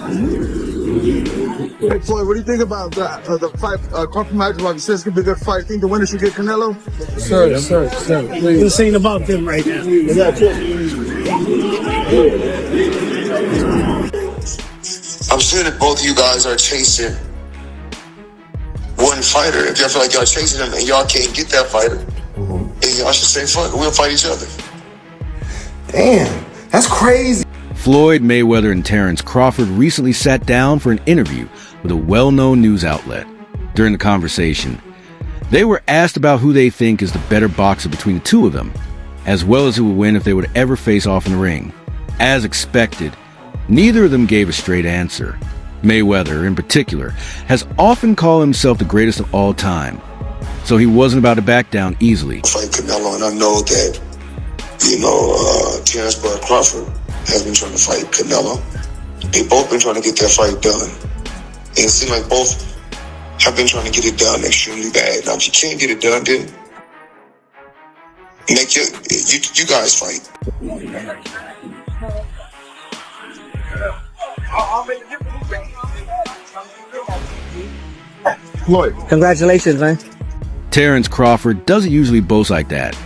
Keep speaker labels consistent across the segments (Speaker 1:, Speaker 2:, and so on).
Speaker 1: Hey Floyd, what do you think about the fight? Crawford Matchup, you said it's gonna be a good fight. Think the winner should get Canelo?
Speaker 2: Sir, please.
Speaker 3: This ain't about them right now.
Speaker 4: I'm sure that both of you guys are chasing one fighter. If y'all feel like y'all chasing him and y'all can't get that fighter, then y'all should say, fuck it, we'll fight each other.
Speaker 2: Damn, that's crazy.
Speaker 5: Floyd Mayweather and Terence Crawford recently sat down for an interview with a well-known news outlet. During the conversation, they were asked about who they think is the better boxer between the two of them, as well as who would win if they would ever face off in the ring. As expected, neither of them gave a straight answer. Mayweather, in particular, has often called himself the greatest of all time, so he wasn't about to back down easily.
Speaker 4: Fight Canelo, and I know that, Terence Crawford has been trying to fight Canelo. They both been trying to get that fight done. And it seems like both have been trying to get it done extremely bad. Now, if you can't get it done, then make you guys fight.
Speaker 1: Floyd.
Speaker 3: Congratulations, man.
Speaker 5: Terence Crawford doesn't usually boast like that,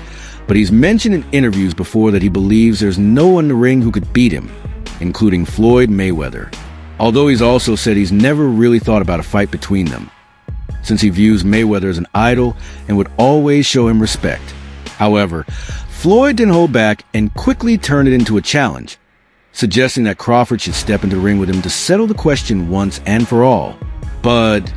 Speaker 5: but he's mentioned in interviews before that he believes there's no one in the ring who could beat him, including Floyd Mayweather. Although he's also said he's never really thought about a fight between them, since he views Mayweather as an idol and would always show him respect. However, Floyd didn't hold back and quickly turned it into a challenge, suggesting that Crawford should step into the ring with him to settle the question once and for all. But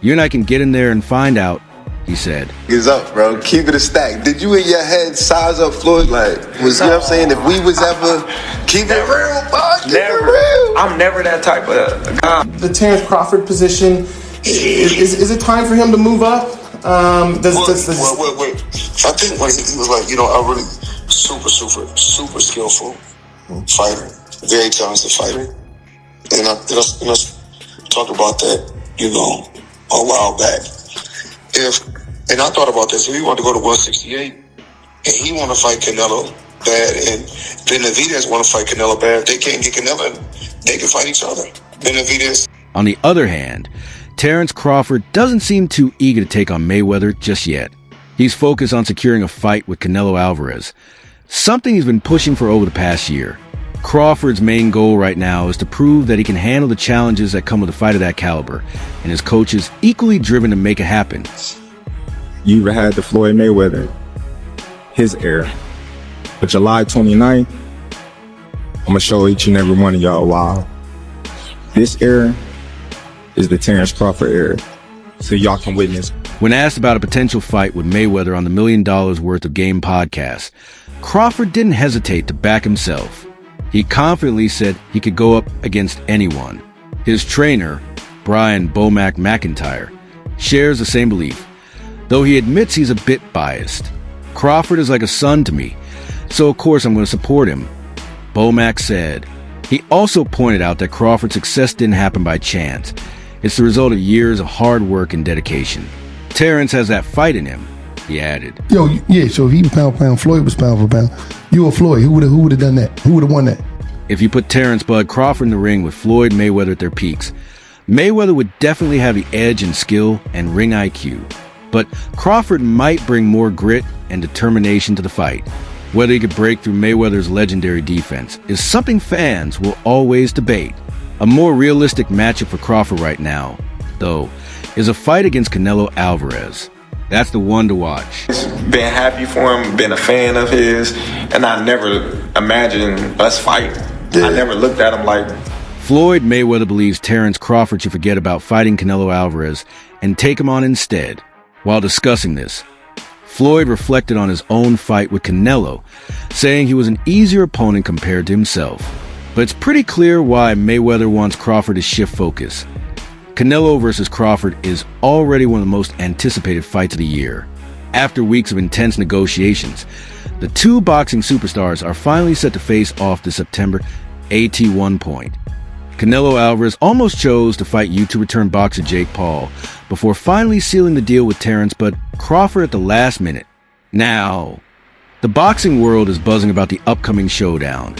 Speaker 5: you and I can get in there and find out, he said.
Speaker 2: Is up, bro. Keep it a stack. Did you in your head size up Floyd? Like, you know what I'm saying? If we was ever keep it real, bud, keep it real.
Speaker 6: I'm never that type of guy.
Speaker 7: The Terence Crawford position, is it time for him to move up?
Speaker 4: Wait. I think when he was like, I really super skillful fighter, very talented fighter. And I talked about that, a while back. And I thought about this, if he wanted to go to 168 and he want to fight Canelo bad and Benavidez want to fight Canelo bad, if they can't get Canelo, they can fight each other. Benavidez.
Speaker 5: On the other hand, Terence Crawford doesn't seem too eager to take on Mayweather just yet. He's focused on securing a fight with Canelo Alvarez, something he's been pushing for over the past year. Crawford's main goal right now is to prove that he can handle the challenges that come with a fight of that caliber, and his coach is equally driven to make it happen.
Speaker 8: You ever had the Floyd Mayweather, his era. But July 29th, I'm gonna show each and every one of y'all why this era is the Terence Crawford era, so y'all can witness.
Speaker 5: When asked about a potential fight with Mayweather on the $1 Million Worth of Game podcast, Crawford didn't hesitate to back himself. He confidently said he could go up against anyone. His trainer, Brian Bomac McIntyre, shares the same belief, though he admits he's a bit biased. Crawford is like a son to me, so of course I'm going to support him, Bomac said. He also pointed out that Crawford's success didn't happen by chance. It's the result of years of hard work and dedication. Terence has that fight in him, he added.
Speaker 9: So if he was pound for pound, Floyd was pound for pound. You or Floyd, who would have done that? Who would have won that?
Speaker 5: If you put Terence Bud Crawford in the ring with Floyd Mayweather at their peaks, Mayweather would definitely have the edge in skill and ring IQ. But Crawford might bring more grit and determination to the fight. Whether he could break through Mayweather's legendary defense is something fans will always debate. A more realistic matchup for Crawford right now, though, is a fight against Canelo Alvarez. That's the one to watch.
Speaker 6: Been happy for him, been a fan of his, and I never imagined us fighting. I never looked at him like...
Speaker 5: Floyd Mayweather believes Terence Crawford should forget about fighting Canelo Alvarez and take him on instead. While discussing this, Floyd reflected on his own fight with Canelo, saying he was an easier opponent compared to himself. But it's pretty clear why Mayweather wants Crawford to shift focus. Canelo versus Crawford is already one of the most anticipated fights of the year. After weeks of intense negotiations, the two boxing superstars are finally set to face off this September AT1 point. Canelo Alvarez almost chose to fight YouTube return boxer Jake Paul before finally sealing the deal with Terence, but Crawford at the last minute. Now, the boxing world is buzzing about the upcoming showdown,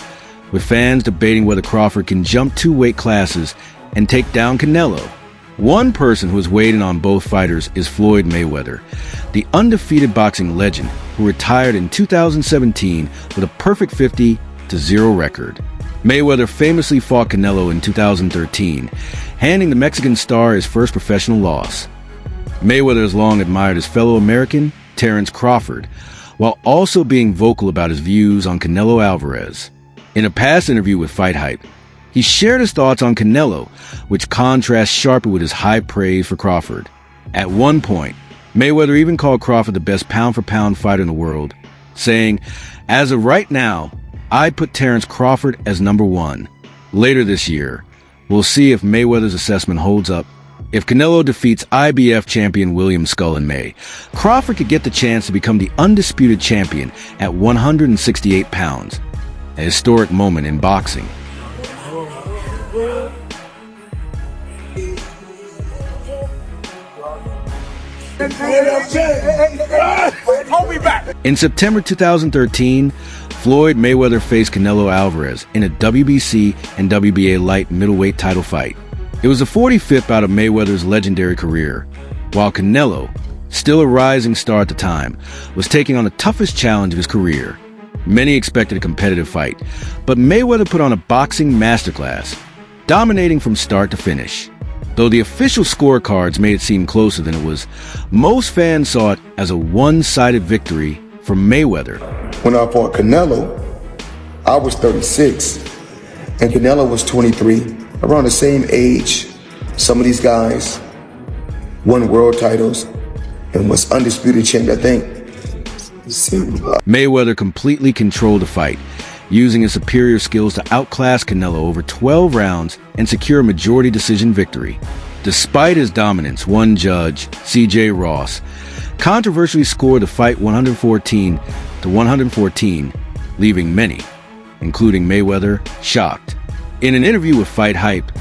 Speaker 5: with fans debating whether Crawford can jump 2 weight classes and take down Canelo. One person who is waiting on both fighters is Floyd Mayweather, the undefeated boxing legend who retired in 2017 with a perfect 50-0 record. Mayweather famously fought Canelo in 2013, handing the Mexican star his first professional loss. Mayweather has long admired his fellow American, Terence Crawford, while also being vocal about his views on Canelo Alvarez. In a past interview with Fight Hype, he shared his thoughts on Canelo, which contrasts sharply with his high praise for Crawford. At one point, Mayweather even called Crawford the best pound-for-pound fighter in the world, saying, "As of right now, I'd put Terence Crawford as number 1. Later this year, we'll see if Mayweather's assessment holds up. If Canelo defeats IBF champion William Skull in May, Crawford could get the chance to become the undisputed champion at 168 pounds, a historic moment in boxing." In September 2013, Floyd Mayweather faced Canelo Alvarez in a WBC and WBA light middleweight title fight. It was the 45th bout of Mayweather's legendary career, while Canelo, still a rising star at the time, was taking on the toughest challenge of his career. Many expected a competitive fight, but Mayweather put on a boxing masterclass, dominating from start to finish. Though the official scorecards made it seem closer than it was, most fans saw it as a one-sided victory for Mayweather.
Speaker 10: When I fought Canelo, I was 36, and Canelo was 23, around the same age. Some of these guys won world titles and was undisputed champion, I think.
Speaker 5: Mayweather completely controlled the fight, using his superior skills to outclass Canelo over 12 rounds and secure a majority decision victory. Despite his dominance, one judge, C.J. Ross, controversially scored the fight 114-114, leaving many, including Mayweather, shocked. In an interview with Fight Hype,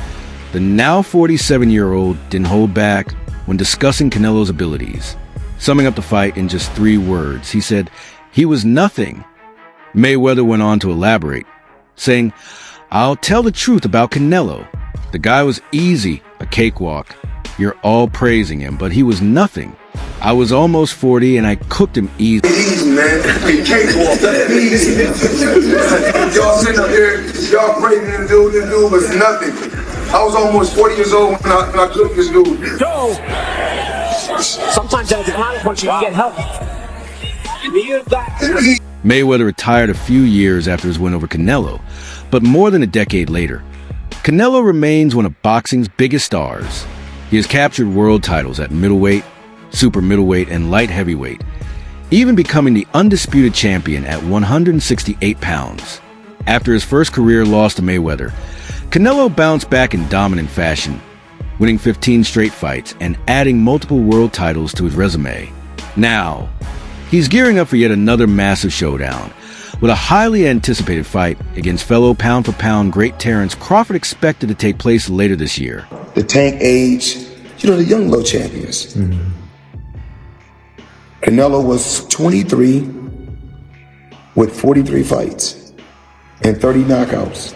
Speaker 5: the now 47-year-old didn't hold back when discussing Canelo's abilities. Summing up the fight in just 3 words, he said, "He was nothing." Mayweather went on to elaborate, saying, "I'll tell the truth about Canelo. The guy was easy, a cakewalk. You're all praising him, but he was nothing. I was almost 40 and I cooked him easy."
Speaker 10: Easy, man. Cakewalk. That's easy. Y'all sitting up here, y'all praising this dude was nothing. I was almost 40 years old when I cooked this dude.
Speaker 3: Yo! Sometimes as a punch, you can get help.
Speaker 5: Mayweather retired a few years after his win over Canelo, but more than a decade later, Canelo remains one of boxing's biggest stars. He has captured world titles at middleweight, super middleweight, and light heavyweight, even becoming the undisputed champion at 168 pounds. After his first career loss to Mayweather, Canelo bounced back in dominant fashion, winning 15 straight fights and adding multiple world titles to his resume. Now, he's gearing up for yet another massive showdown, with a highly anticipated fight against fellow pound-for-pound great Terence Crawford expected to take place later this year.
Speaker 10: The tank age, the young low champions. Canelo was 23 with 43 fights and 30 knockouts.